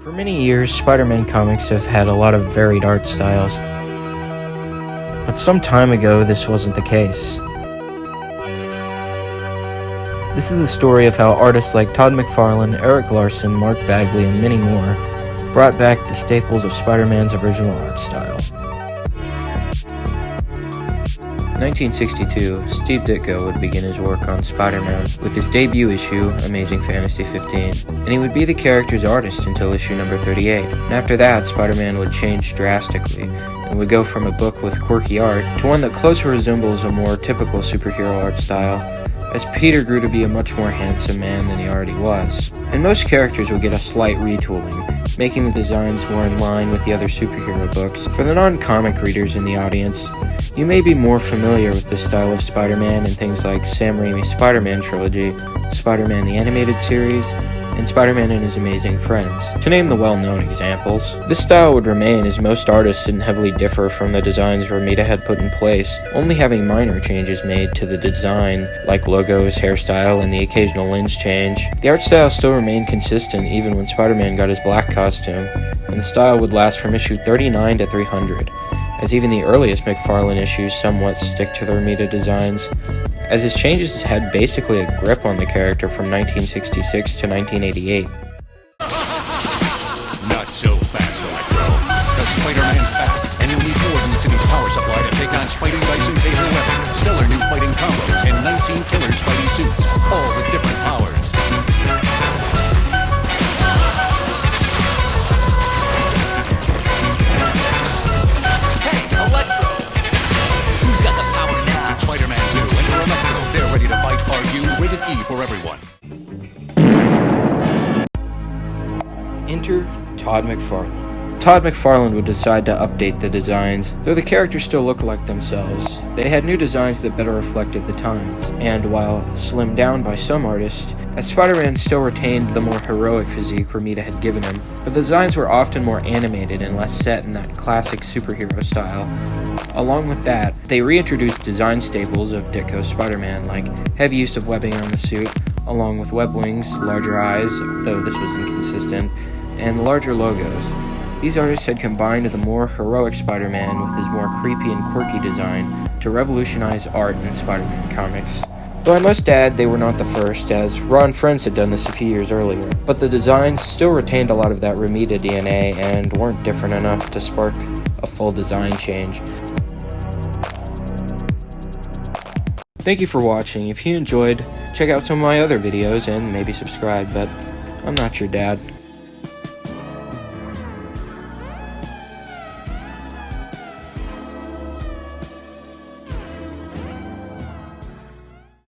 For many years, Spider-Man comics have had a lot of varied art styles, but some time ago this wasn't the case. This is the story of how artists like Todd McFarlane, Eric Larson, Mark Bagley, and many more brought back the staples of Spider-Man's original art style. In 1962, Steve Ditkos would begin his work on Spider-Man with his debut issue, Amazing Fantasy 15, and he would be the character's artist until issue number 38. And after that, Spider-Man would change drastically, and would go from a book with quirky art to one that closer resembles a more typical superhero art style, as Peter grew to be a much more handsome man than he already was. And most characters would get a slight retooling, making the designs more in line with the other superhero books. For the non-comic readers in the audience, you may be more familiar with the style of Spider-Man in things like Sam Raimi's Spider-Man trilogy, Spider-Man the Animated Series, and Spider-Man and His Amazing Friends, to name the well-known examples. This style would remain as most artists didn't heavily differ from the designs Romita had put in place, only having minor changes made to the design, like logos, hairstyle, and the occasional lens change. The art style still remained consistent even when Spider-Man got his black costume, and the style would last from issue 39 to 300, as even the earliest McFarlane issues somewhat stick to the Romita designs, as his changes had basically a grip on the character from 1966 to 1988. Not so fast, Electro. Because Spider-Man's back, and you'll need more than the city's power supply to take on Spidey Dyson Taser weapons, stellar new fighting combos, and 19 killer Spidey suits, all with different powers. Spider-Man 2 and your Electro, they're ready to fight. Are you? Rated E for everyone. Enter Todd McFarlane. Todd McFarlane would decide to update the designs. Though the characters still looked like themselves, they had new designs that better reflected the times. And while slimmed down by some artists, as Spider-Man still retained the more heroic physique Romita had given him, the designs were often more animated and less set in that classic superhero style. Along with that, they reintroduced design staples of Ditkos Spider-Man, like heavy use of webbing on the suit, along with web wings, larger eyes, though this was inconsistent, and larger logos. These artists had combined the more heroic Spider-Man with his more creepy and quirky design to revolutionize art in Spider-Man comics. Though I must add they were not the first, as Raw and Friends had done this a few years earlier, but the designs still retained a lot of that Romita DNA and weren't different enough to spark a full design change. Thank you for watching. If you enjoyed, check out some of my other videos and maybe subscribe, but I'm not your dad.